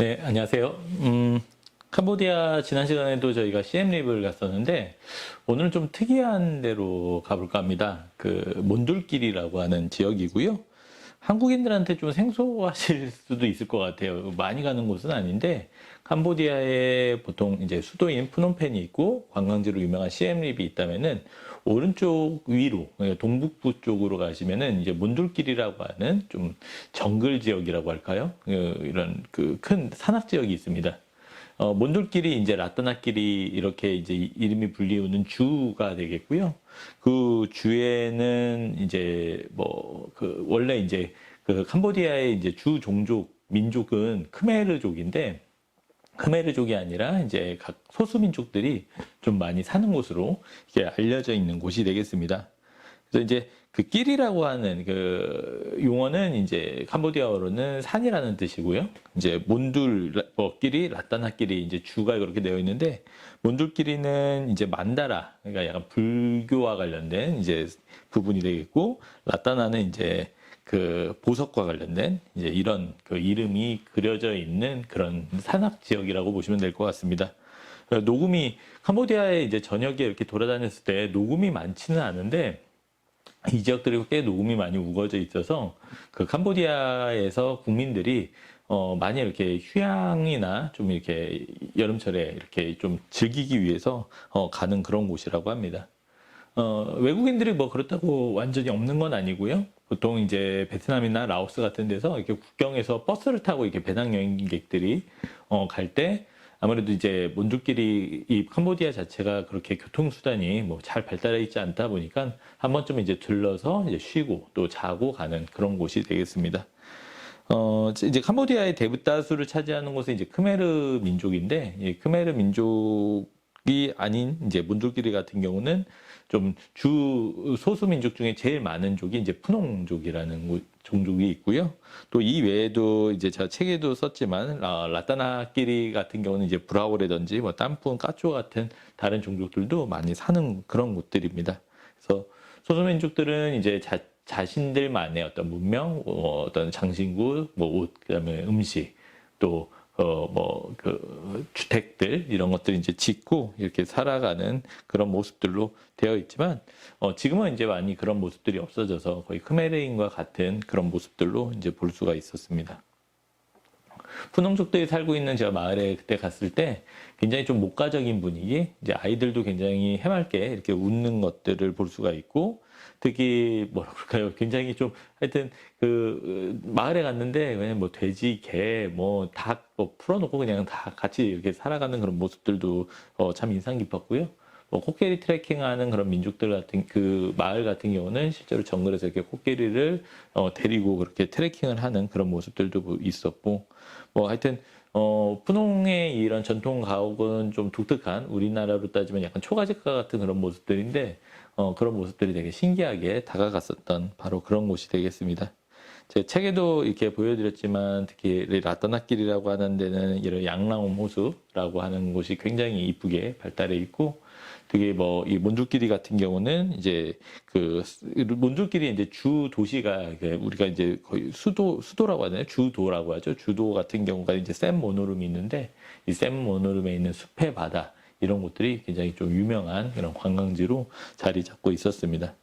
네, 안녕하세요. 캄보디아 지난 시간에도 저희가 시엠립을 갔었는데 오늘은 좀 특이한 데로 가볼까 합니다. 그 몬둘길이라고 하는 지역이고요. 한국인들한테 좀 생소하실 수도 있을 것 같아요. 많이 가는 곳은 아닌데 캄보디아에 보통 이제 수도인 프놈펜이 있고 관광지로 유명한 시엠립이 있다면은 오른쪽 위로 동북부 쪽으로 가시면은 이제 몬둘길이라고 하는 좀 정글 지역이라고 할까요? 이런 그 큰 산악 지역이 있습니다. 몬돌길이 이제 라따나길이 이렇게 이제 이름이 불리우는 주가 되겠고요. 그 주에는 이제 뭐 그 원래 이제 그 캄보디아의 이제 주 종족 민족은 크메르족인데 크메르족이 아니라 이제 각 소수 민족들이 좀 많이 사는 곳으로 이게 알려져 있는 곳이 되겠습니다. 그래서 이제 그 길이라고 하는 그 용어는 이제 캄보디아어로는 산이라는 뜻이고요. 이제 몬둘 길이, 라따나 길이 이제 주가 그렇게 되어 있는데 몬둘 길이는 이제 만다라, 그러니까 약간 불교와 관련된 이제 부분이 되겠고 라따나는 이제 그 보석과 관련된 이제 이런 그 이름이 그려져 있는 그런 산악 지역이라고 보시면 될 것 같습니다. 녹음이 캄보디아에 이제 저녁에 이렇게 돌아다녔을 때 녹음이 많지는 않은데 이 지역들이 꽤 녹음이 많이 우거져 있어서 그 캄보디아에서 국민들이 많이 이렇게 휴양이나 좀 이렇게 여름철에 이렇게 좀 즐기기 위해서 가는 그런 곳이라고 합니다. 외국인들이 뭐 그렇다고 완전히 없는 건 아니고요. 보통 이제 베트남이나 라오스 같은 데서 이렇게 국경에서 버스를 타고 이렇게 배낭 여행객들이 갈 때 아무래도 이제 몬줄길이 이 캄보디아 자체가 그렇게 교통수단이 뭐 잘 발달해 있지 않다 보니까 한 번쯤 이제 들러서 이제 쉬고 또 자고 가는 그런 곳이 되겠습니다. 이제 캄보디아의 대부다수를 차지하는 곳은 이제 크메르 민족인데, 이 크메르 민족이 아닌 이제 몬줄끼리 같은 경우는 좀 주 소수 민족 중에 제일 많은 족이 이제 푸농족이라는 종족이 있고요. 또 이 외에도 이제 제가 책에도 썼지만 라따나끼리 같은 경우는 이제 브라오라든지 뭐 땀푼, 까쪼 같은 다른 종족들도 많이 사는 그런 곳들입니다. 그래서 소수 민족들은 이제 자신들만의 어떤 문명, 어떤 장신구, 뭐 옷, 그다음에 음식, 또 그 주택들 이런 것들 이제 짓고 이렇게 살아가는 그런 모습들로 되어 있지만 지금은 이제 많이 그런 모습들이 없어져서 거의 크메르인과 같은 그런 모습들로 이제 볼 수가 있었습니다. 푸농족들이 살고 있는 제가 마을에 그때 갔을 때 굉장히 좀 목가적인 분위기, 이제 아이들도 굉장히 해맑게 이렇게 웃는 것들을 볼 수가 있고, 특히 뭐라 그럴까요? 굉장히 좀 하여튼 그 마을에 갔는데 그냥 뭐 돼지, 개, 뭐 닭 뭐 풀어놓고 그냥 다 같이 이렇게 살아가는 그런 모습들도 참 인상 깊었고요. 뭐 코끼리 트레킹하는 그런 민족들 같은 그 마을 같은 경우는 실제로 정글에서 이렇게 코끼리를 데리고 그렇게 트레킹을 하는 그런 모습들도 있었고, 뭐 하여튼 푸농의 이런 전통 가옥은 좀 독특한, 우리나라로 따지면 약간 초가집가 같은 그런 모습들인데 그런 모습들이 되게 신기하게 다가갔었던 바로 그런 곳이 되겠습니다. 제 책에도 이렇게 보여드렸지만 특히 라따나길이라고 하는 데는 이런 양라움 호수라고 하는 곳이 굉장히 이쁘게 발달해 있고, 되게 뭐 이 몬줄끼리 같은 경우는 이제 그 몬줄끼리 이제 주 도시가 우리가 이제 거의 수도라고 하나요? 주도라고 하죠. 주도 같은 경우가 이제 샘 모노름이 있는데 이 샘 모노름에 있는 숲의 바다 이런 곳들이 굉장히 좀 유명한 그런 관광지로 자리 잡고 있었습니다.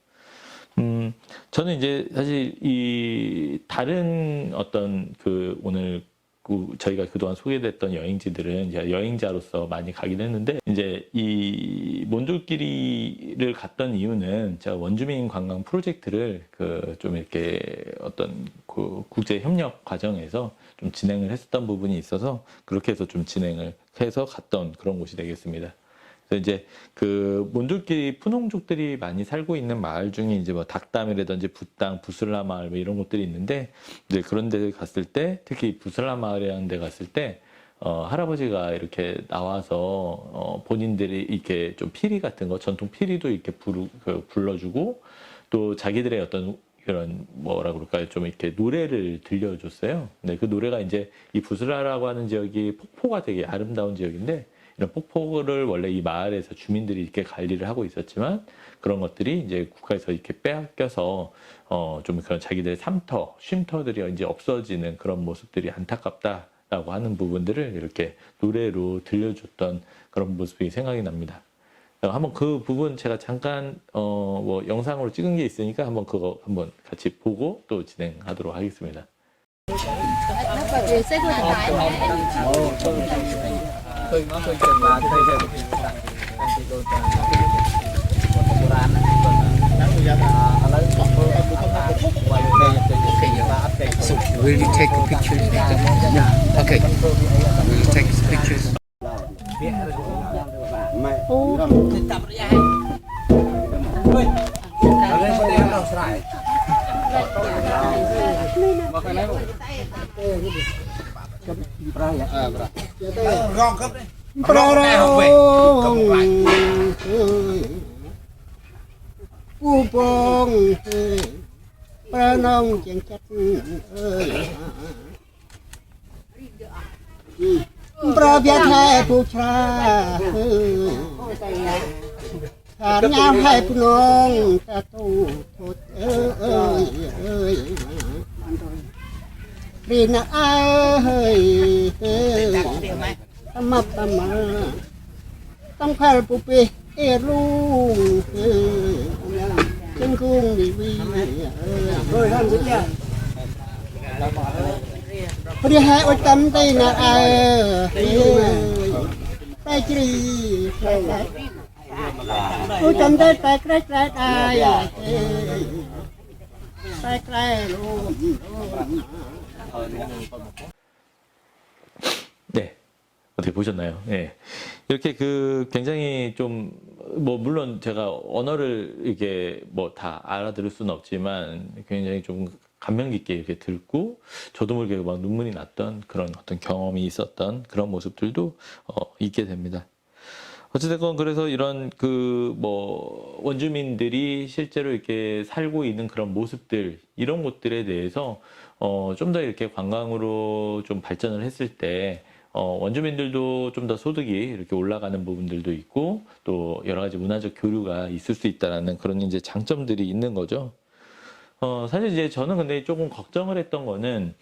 저는 이제 사실 이 다른 어떤 그 오늘 저희가 그동안 소개됐던 여행지들은 이제 여행자로서 많이 가긴 했는데, 이제 이 몬돌끼리를 갔던 이유는 제가 원주민 관광 프로젝트를 그 좀 이렇게 어떤 그 국제 협력 과정에서 좀 진행을 했었던 부분이 있어서 그렇게 해서 좀 진행을 해서 갔던 그런 곳이 되겠습니다. 그래서 이제 그 몬돌끼리 푸농족들이 많이 살고 있는 마을 중에 이제 뭐 닥담이라든지 붓당, 부슬라 마을 뭐 이런 곳들이 있는데, 이제 그런 데 갔을 때 특히 부슬라 마을이라는 데 갔을 때 할아버지가 이렇게 나와서 본인들이 이렇게 좀 피리 같은 거, 전통 피리도 이렇게 불러주고 또 자기들의 어떤 그런 뭐라 그럴까요? 좀 이렇게 노래를 들려줬어요. 근데 그 노래가 이제 이 부슬라라고 하는 지역이 폭포가 되게 아름다운 지역인데, 이런 폭포를 원래 이 마을에서 주민들이 이렇게 관리를 하고 있었지만 그런 것들이 이제 국가에서 이렇게 빼앗겨서 좀 그런 자기들의 쉼터들이 이제 없어지는 그런 모습들이 안타깝다 라고 하는 부분들을 이렇게 노래로 들려줬던 그런 모습이 생각이 납니다. 한번 그 부분 제가 잠깐 뭐 영상으로 찍은 게 있으니까 한번 그거 한번 같이 보고 또 진행하도록 하겠습니다. So will you take a picture? Yeah. Okay. Will you take pictures? Phu bông ba nông chèn chặt ơi ba biết hai phu cha thà nhau hai phu nông ta tu thốt ơi ơi vì na ơi tâm tâm tâm khai phu pi e lu chân cung đi vi rồi làm gì vậy đi hai ô tâm tây na tay chỉ ô tâm tây tay cái tay luôn. 네. 어떻게 보셨나요? 네. 이렇게 굉장히 좀, 물론 제가 언어를 이게 다 알아들을 수는 없지만 굉장히 좀 감명 깊게 이렇게 듣고 저도 모르게 막 눈물이 났던 그런 어떤 경험이 있었던 그런 모습들도 있게 됩니다. 어찌됐건 그래서 이런 원주민들이 실제로 이렇게 살고 있는 그런 모습들, 이런 곳들에 대해서 좀 더 이렇게 관광으로 좀 발전을 했을 때 원주민들도 좀 더 소득이 이렇게 올라가는 부분들도 있고 또 여러 가지 문화적 교류가 있을 수 있다라는 그런 이제 장점들이 있는 거죠. 사실 이제 저는 근데 조금 걱정을 했던 거는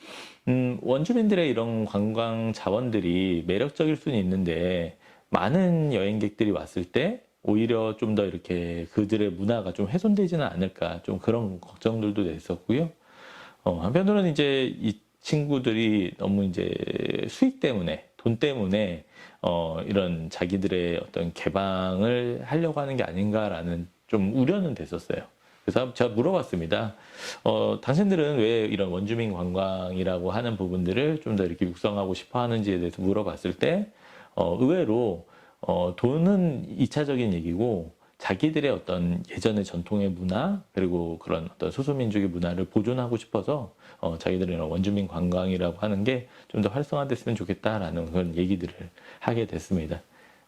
원주민들의 이런 관광 자원들이 매력적일 수는 있는데 많은 여행객들이 왔을 때 오히려 좀 더 이렇게 그들의 문화가 좀 훼손되지는 않을까 좀 그런 걱정들도 냈었고요. 한편으로는 이제 이 친구들이 너무 이제 수익 때문에, 돈 때문에, 이런 자기들의 어떤 개방을 하려고 하는 게 아닌가라는 좀 우려는 됐었어요. 그래서 제가 물어봤습니다. 당신들은 왜 이런 원주민 관광이라고 하는 부분들을 좀 더 이렇게 육성하고 싶어 하는지에 대해서 물어봤을 때, 의외로, 돈은 2차적인 얘기고, 자기들의 어떤 예전의 전통의 문화 그리고 그런 어떤 소수민족의 문화를 보존하고 싶어서 자기들의 원주민 관광이라고 하는 게 좀 더 활성화됐으면 좋겠다라는 그런 얘기들을 하게 됐습니다.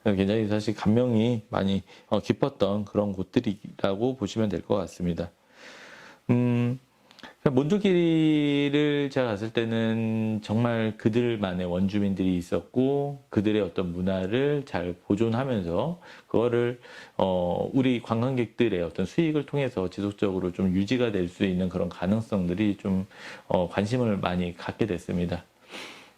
굉장히 사실 감명이 많이 깊었던 그런 곳들이라고 보시면 될 것 같습니다. 몬두키리를 제가 갔을 때는 정말 그들만의 원주민들이 있었고 그들의 어떤 문화를 잘 보존하면서 그거를 우리 관광객들의 어떤 수익을 통해서 지속적으로 좀 유지가 될 수 있는 그런 가능성들이 좀 관심을 많이 갖게 됐습니다.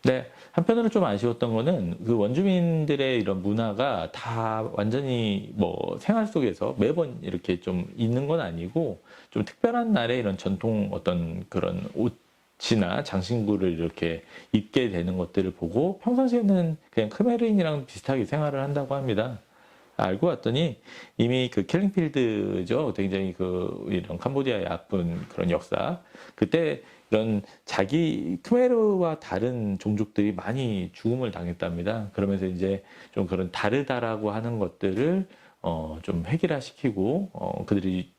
네, 한편으로 좀 아쉬웠던 거는 그 원주민들의 이런 문화가 다 완전히 생활 속에서 매번 이렇게 좀 있는 건 아니고 좀 특별한 날에 이런 전통 어떤 그런 옷이나 장신구를 이렇게 입게 되는 것들을 보고 평상시에는 그냥 크메르인이랑 비슷하게 생활을 한다고 합니다. 알고 봤더니 이미 그 킬링필드죠. 굉장히 이런 캄보디아의 아픈 그런 역사. 그때 이런 자기 크메르와 다른 종족들이 많이 죽음을 당했답니다. 그러면서 이제 좀 그런 다르다라고 하는 것들을 좀 획일화시키고 그들이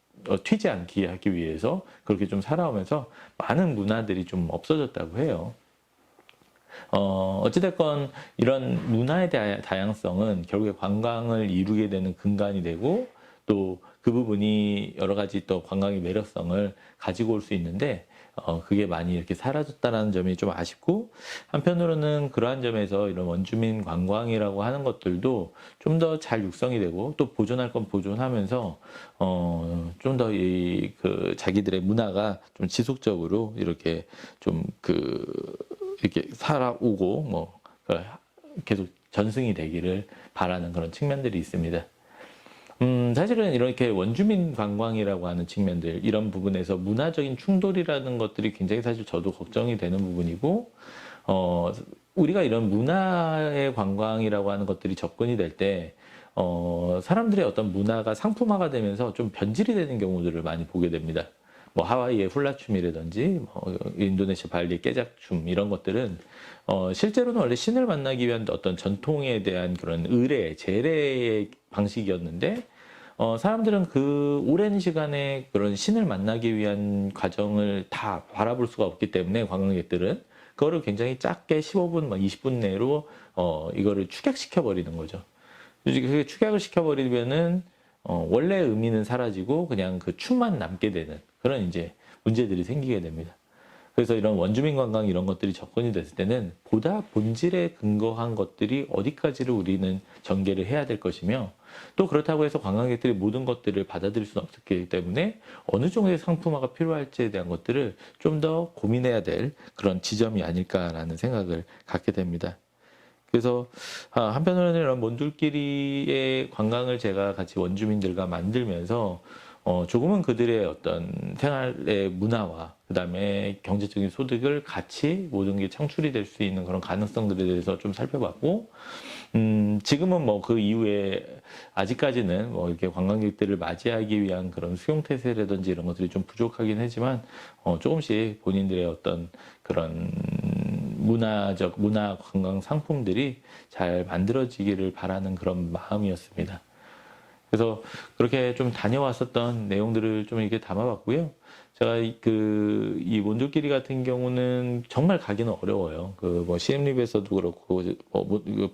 튀지 않게 하기 위해서 그렇게 좀 살아오면서 많은 문화들이 좀 없어졌다고 해요. 어찌됐건 이런 문화의 다양성은 결국에 관광을 이루게 되는 근간이 되고 또 그 부분이 여러 가지 또 관광의 매력성을 가지고 올 수 있는데 그게 많이 이렇게 사라졌다는 점이 좀 아쉽고 한편으로는 그러한 점에서 이런 원주민 관광이라고 하는 것들도 좀 더 잘 육성이 되고 또 보존할 건 보존하면서 좀 더 자기들의 문화가 좀 지속적으로 이렇게 좀 이렇게 살아오고 뭐 계속 전승이 되기를 바라는 그런 측면들이 있습니다. 사실은 이렇게 원주민 관광이라고 하는 측면들, 이런 부분에서 문화적인 충돌이라는 것들이 굉장히 사실 저도 걱정이 되는 부분이고, 우리가 이런 문화의 관광이라고 하는 것들이 접근이 될 때, 사람들의 어떤 문화가 상품화가 되면서 좀 변질이 되는 경우들을 많이 보게 됩니다. 뭐 하와이의 훌라춤이라든지, 뭐 인도네시아 발리의 깨작춤, 이런 것들은, 실제로는 원래 신을 만나기 위한 어떤 전통에 대한 그런 의례, 제례의 방식이었는데, 사람들은 그 오랜 시간에 그런 신을 만나기 위한 과정을 다 바라볼 수가 없기 때문에 관광객들은 그거를 굉장히 짧게 15분, 20분 내로 이거를 축약시켜 버리는 거죠. 그게 축약을 시켜 버리면은 원래 의미는 사라지고 그냥 그 춤만 남게 되는 그런 이제 문제들이 생기게 됩니다. 그래서 이런 원주민 관광 이런 것들이 접근이 됐을 때는 보다 본질에 근거한 것들이 어디까지를 우리는 전개를 해야 될 것이며, 또 그렇다고 해서 관광객들이 모든 것들을 받아들일 수는 없기 때문에 어느 정도의 상품화가 필요할지에 대한 것들을 좀 더 고민해야 될 그런 지점이 아닐까라는 생각을 갖게 됩니다. 그래서 한편으로는 이런 몬둘끼리의 관광을 제가 같이 원주민들과 만들면서 조금은 그들의 어떤 생활의 문화와 그다음에 경제적인 소득을 같이 모든 게 창출이 될 수 있는 그런 가능성들에 대해서 좀 살펴봤고, 지금은 뭐 그 이후에 아직까지는 뭐 이렇게 관광객들을 맞이하기 위한 그런 수용태세라든지 이런 것들이 좀 부족하긴 하지만, 조금씩 본인들의 어떤 그런 문화 관광 상품들이 잘 만들어지기를 바라는 그런 마음이었습니다. 그래서 그렇게 좀 다녀왔었던 내용들을 좀 이렇게 담아봤고요. 제가 이 몬둘끼리 같은 경우는 정말 가기는 어려워요. 뭐 시엠립에서도 그렇고,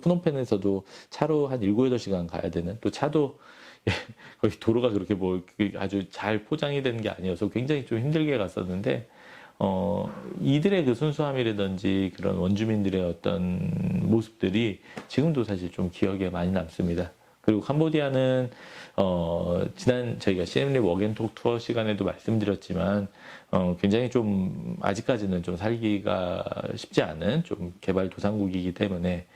푸놈펜에서도 차로 한 7, 8시간 가야 되는, 또 차도 거기 도로가 그렇게 뭐 아주 잘 포장이 되는 게 아니어서 굉장히 좀 힘들게 갔었는데, 이들의 그 순수함이라든지 그런 원주민들의 어떤 모습들이 지금도 사실 좀 기억에 많이 남습니다. 그리고 캄보디아는 지난 저희가 시엠립 워겐톡 투어 시간에도 말씀드렸지만 굉장히 좀 아직까지는 좀 살기가 쉽지 않은 좀 개발도상국이기 때문에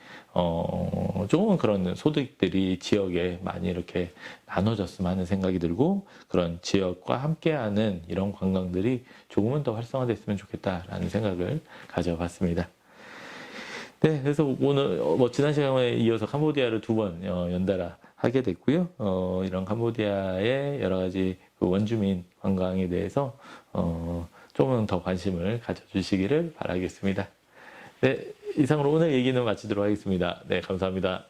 조금은 그런 소득들이 지역에 많이 이렇게 나눠졌으면 하는 생각이 들고, 그런 지역과 함께하는 이런 관광들이 조금은 더 활성화됐으면 좋겠다라는 생각을 가져봤습니다. 네, 그래서 오늘 뭐 지난 시간에 이어서 캄보디아를 2번 연달아 하게 됐고요. 이런 캄보디아의 여러 가지 그 원주민 관광에 대해서 조금 더 관심을 가져주시기를 바라겠습니다. 네, 이상으로 오늘 얘기는 마치도록 하겠습니다. 네, 감사합니다.